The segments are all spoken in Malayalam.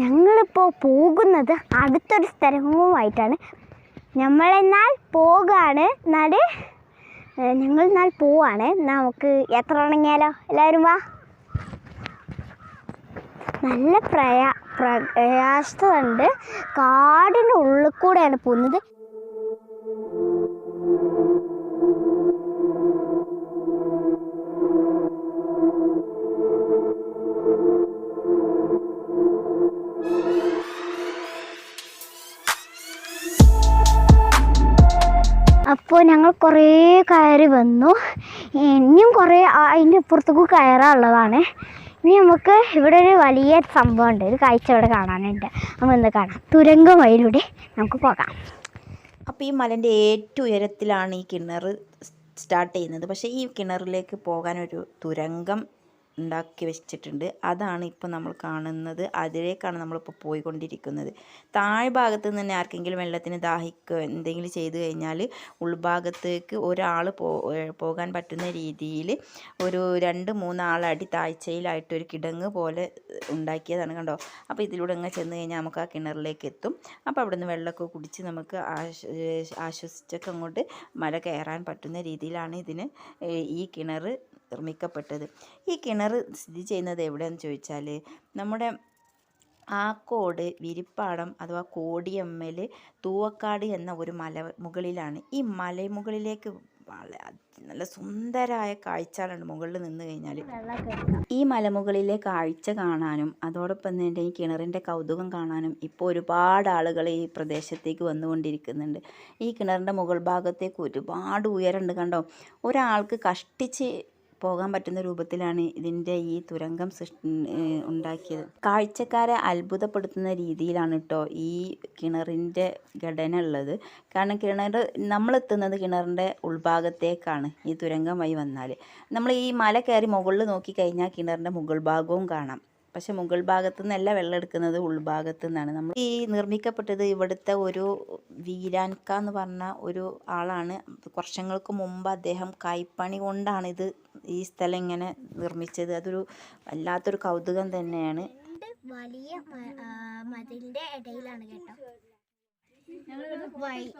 ഞങ്ങളിപ്പോൾ പോകുന്നത് അടുത്തൊരു സ്ഥലവുമായിട്ടാണ്. നമ്മളെന്നാൽ പോവുകയാണ്. ഞങ്ങൾ പോവാണ്. നമുക്ക് യാത്ര തുടങ്ങിയാലോ? എല്ലാവരും വാ. നല്ല പ്രയാസമുണ്ട്. കാടിൻ്റെ ഉള്ളിൽ കൂടെയാണ് പോകുന്നത്. അപ്പോൾ ഞങ്ങൾ കുറേ കയറി വന്നു. ഇനിയും കുറേ അതിൻ്റെ അപ്പുറത്തേക്ക് കയറാനുള്ളതാണ്. ഇനി നമുക്ക് ഇവിടെ ഒരു വലിയ സംഭവമുണ്ട്, ഒരു കാഴ്ച ഇവിടെ കാണാനുണ്ട്. നമ്മൾ ഒന്ന് കാണാം. തുരങ്കം വഴിയിലൂടെ നമുക്ക് പോകാം. അപ്പോൾ ഈ മലേൻ്റെ ഏറ്റവും ഉയരത്തിലാണ് ഈ കിണർ സ്റ്റാർട്ട് ചെയ്യുന്നത്. പക്ഷേ ഈ കിണറിലേക്ക് പോകാനൊരു തുരങ്കം ഉണ്ടാക്കി വെച്ചിട്ടുണ്ട്. അതാണ് ഇപ്പോൾ നമ്മൾ കാണുന്നത്. അതിലേക്കാണ് നമ്മളിപ്പോൾ പോയിക്കൊണ്ടിരിക്കുന്നത്. താഴ്ഭാഗത്ത് നിന്ന് തന്നെ ആർക്കെങ്കിലും വെള്ളത്തിന് ദാഹിക്കുക എന്തെങ്കിലും ചെയ്തു കഴിഞ്ഞാൽ ഉൾഭാഗത്തേക്ക് ഒരാൾ പോകാൻ പറ്റുന്ന രീതിയിൽ ഒരു 2-3 ആളടി താഴ്ചയിലായിട്ടൊരു കിടങ്ങ് പോലെ ഉണ്ടാക്കിയതാണ്. കണ്ടോ? അപ്പോൾ ഇതിലൂടെ അങ്ങ് ചെന്ന് കഴിഞ്ഞാൽ നമുക്ക് ആ കിണറിലേക്ക് എത്തും. അപ്പോൾ അവിടെ നിന്ന് വെള്ളമൊക്കെ കുടിച്ച് നമുക്ക് ആശ്വസിച്ചൊക്കെ അങ്ങോട്ട് മല കയറാൻ പറ്റുന്ന രീതിയിലാണ് ഈ കിണർ നിർമ്മിക്കപ്പെട്ടത്. ഈ കിണർ സ്ഥിതി ചെയ്യുന്നത് എവിടെയാണെന്ന് ചോദിച്ചാൽ നമ്മുടെ ആക്കോട് വിരിപ്പാടം അഥവാ കോടിയമ്മൽ തൂവക്കാട് എന്ന ഒരു മുകളിലാണ്. ഈ മലമുകളിലേക്ക് നല്ല സുന്ദരമായ കാഴ്ചകളുണ്ട്. മുകളിൽ നിന്ന് കഴിഞ്ഞാൽ ഈ മലമുകളിലെ കാഴ്ച കാണാനും അതോടൊപ്പം തന്നെ ഈ കിണറിൻ്റെ കൗതുകം കാണാനും ഇപ്പോൾ ഒരുപാട് ആളുകൾ ഈ പ്രദേശത്തേക്ക് വന്നുകൊണ്ടിരിക്കുന്നുണ്ട്. ഈ കിണറിൻ്റെ മുകൾ ഭാഗത്തേക്ക് ഒരുപാട് ഉയരമുണ്ട്. കണ്ടോ? ഒരാൾക്ക് കഷ്ടിച്ച് പോകാൻ പറ്റുന്ന രൂപത്തിലാണ് ഇതിൻ്റെ ഈ തുരങ്കം ഉണ്ടാക്കിയത്. കാഴ്ചക്കാരെ അത്ഭുതപ്പെടുത്തുന്ന രീതിയിലാണ് കേട്ടോ ഈ കിണറിൻ്റെ ഘടന ഉള്ളത്. കാരണം നമ്മളെത്തുന്നത് കിണറിൻ്റെ ഉൾഭാഗത്തേക്കാണ്. ഈ തുരങ്കം വഴി വന്നാൽ നമ്മൾ ഈ മല കയറി മുകളിൽ നോക്കിക്കഴിഞ്ഞാൽ കിണറിൻ്റെ മുകൾ ഭാഗവും കാണാം. പക്ഷെ മുകൾ ഭാഗത്തു നിന്നല്ല വെള്ളം എടുക്കുന്നത്, ഉൾഭാഗത്തു നിന്നാണ്. നമ്മൾ ഈ നിർമ്മിക്കപ്പെട്ടത് ഇവിടുത്തെ ഒരു വീരാൻക എന്ന് പറഞ്ഞ ഒരു ആളാണ്. വർഷങ്ങൾക്ക് മുമ്പ് അദ്ദേഹം കൈപ്പണി കൊണ്ടാണ് ഈ സ്ഥലം ഇങ്ങനെ നിർമ്മിച്ചത്. അതൊരു വല്ലാത്തൊരു കൗതുകം തന്നെയാണ്. വലിയ മതിലിന്റെ ഇടയിലാണ് കേട്ടോ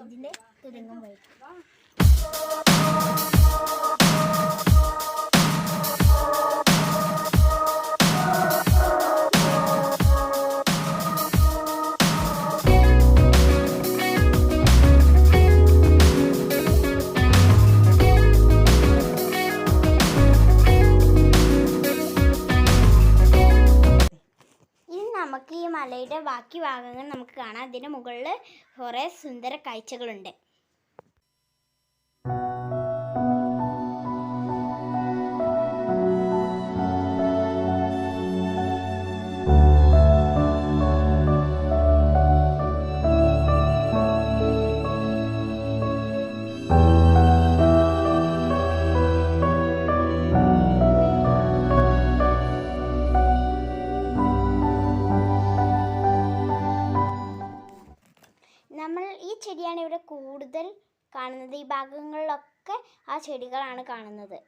ഇതിന്റെ തുരങ്കം വഴി. നമുക്ക് ഈ മലയുടെ ബാക്കി ഭാഗങ്ങൾ നമുക്ക് കാണാം. അതിന് മുകളിൽ കുറേ സുന്ദര കാഴ്ചകളുണ്ട്. നമ്മൾ ഈ ചെടിയാണ് ഇവിടെ കൂടുതൽ കാണുന്നത്. ഈ ഭാഗങ്ങളിലൊക്കെ ആ ചെടികളാണ് കാണുന്നത്.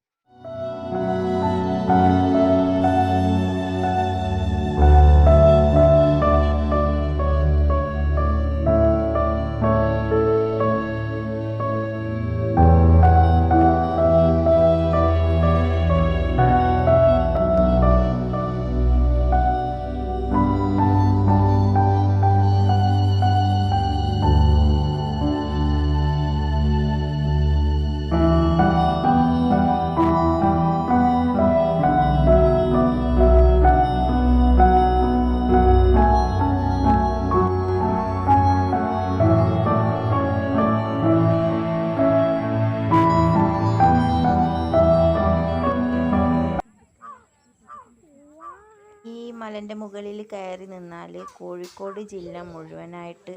മലൻ്റെ മുകളിൽ കയറി നിന്നാൽ കോഴിക്കോട് ജില്ല മുഴുവനായിട്ട്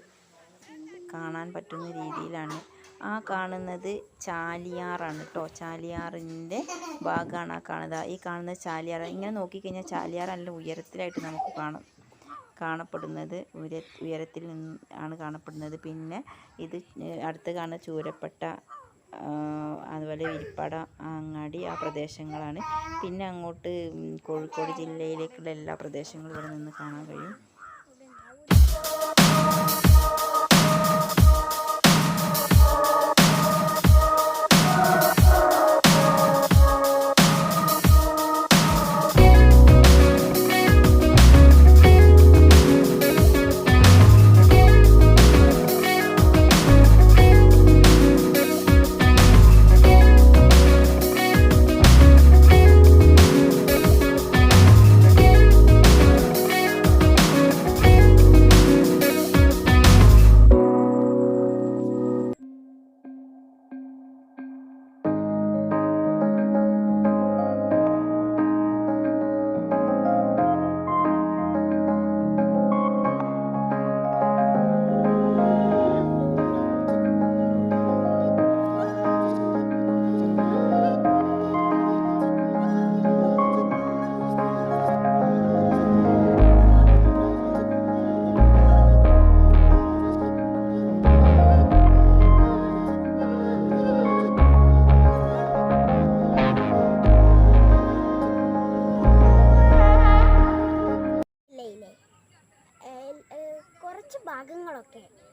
കാണാൻ പറ്റുന്ന രീതിയിലാണ്. ആ കാണുന്നത് ചാലിയാറാണ് കേട്ടോ. ചാലിയാറിൻ്റെ ഭാഗമാണ് ആ കാണുന്നത്. ഈ കാണുന്ന ചാലിയാർ. ഇങ്ങനെ നോക്കിക്കഴിഞ്ഞാൽ ചാലിയാർ നല്ല ഉയരത്തിലായിട്ട് നമുക്ക് കാണപ്പെടുന്നത്. ഉയരത്തിൽ ആണ് കാണപ്പെടുന്നത്. പിന്നെ ഇത് അടുത്ത് കാണുന്ന ചൂരപ്പട്ട, അതുപോലെ വിരിപ്പാട, അങ്ങാടി, ആ പ്രദേശങ്ങളാണ്. പിന്നെ അങ്ങോട്ട് കോഴിക്കോട് ജില്ലയിലേക്കുള്ള എല്ലാ പ്രദേശങ്ങളും ഇവിടെ നിന്ന് കാണാൻ കഴിയും.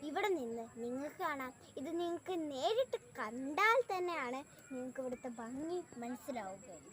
ഇവിടെ നിന്ന് നിങ്ങൾക്ക് കാണാം. ഇത് നിങ്ങൾക്ക് നേരിട്ട് കണ്ടാൽ തന്നെയാണ് നിങ്ങൾക്ക് ഇവിടുത്തെ ഭംഗി മനസ്സിലാവുകയുള്ളൂ.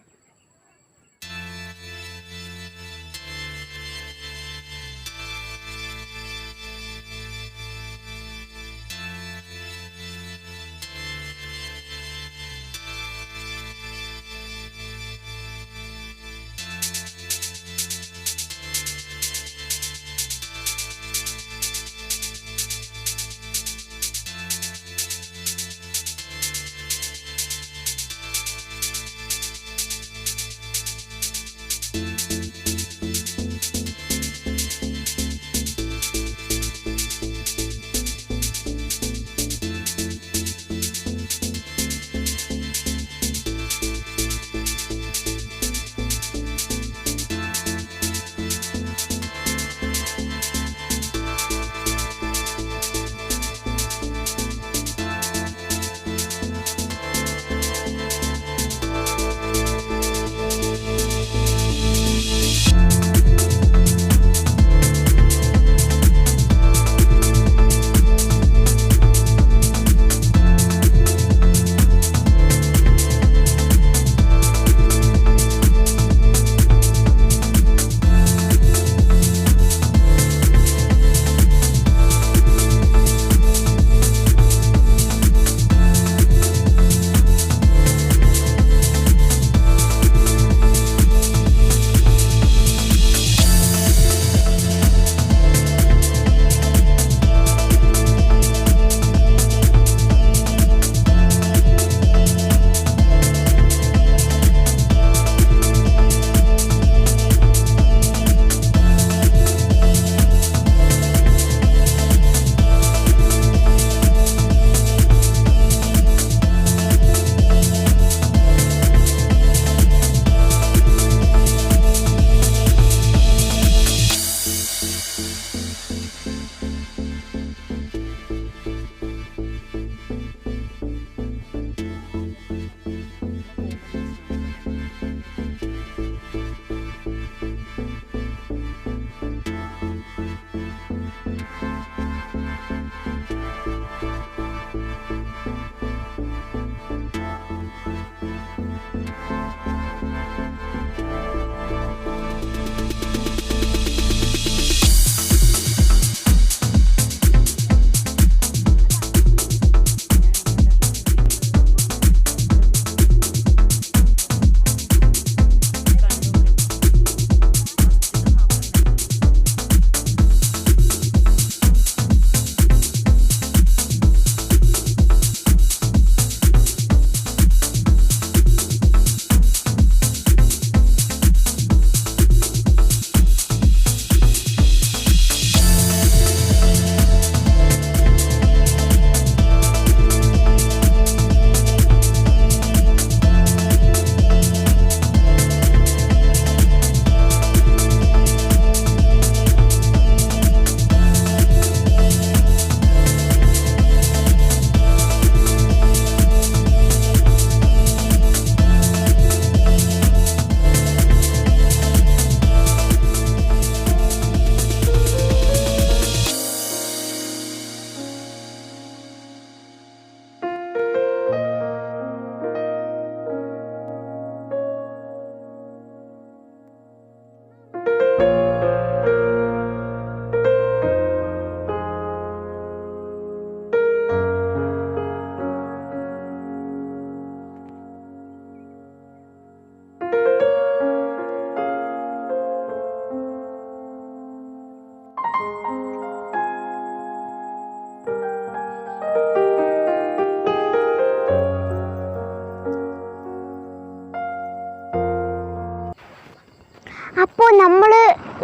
അപ്പോൾ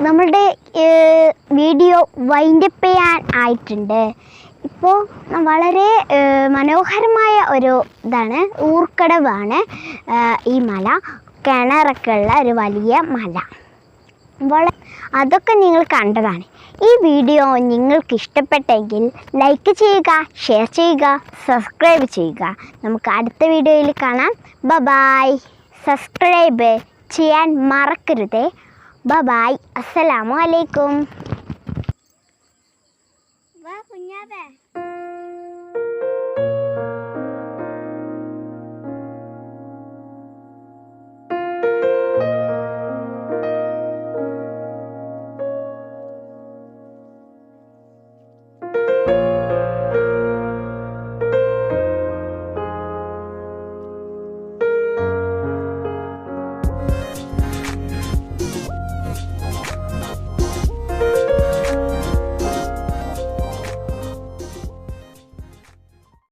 നമ്മളുടെ വീഡിയോ വൈൻഡപ്പ് ചെയ്യാൻ ആയിട്ടുണ്ട്. ഇപ്പോൾ വളരെ മനോഹരമായ ഒരു ഇതാണ്, ഊർക്കടവാണ് ഈ മല. കിണറൊക്കെ ഉള്ള ഒരു വലിയ മല. അതൊക്കെ നിങ്ങൾ കണ്ടതാണ്. ഈ വീഡിയോ നിങ്ങൾക്ക് ഇഷ്ടപ്പെട്ടെങ്കിൽ ലൈക്ക് ചെയ്യുക, ഷെയർ ചെയ്യുക, സബ്സ്ക്രൈബ് ചെയ്യുക. നമുക്ക് അടുത്ത വീഡിയോയിൽ കാണാം. ബൈ. സബ്സ്ക്രൈബ് ചെയ്യാൻ മറക്കരുത്. ബൈ. അസ്സലാമു അലൈക്കും. അതെ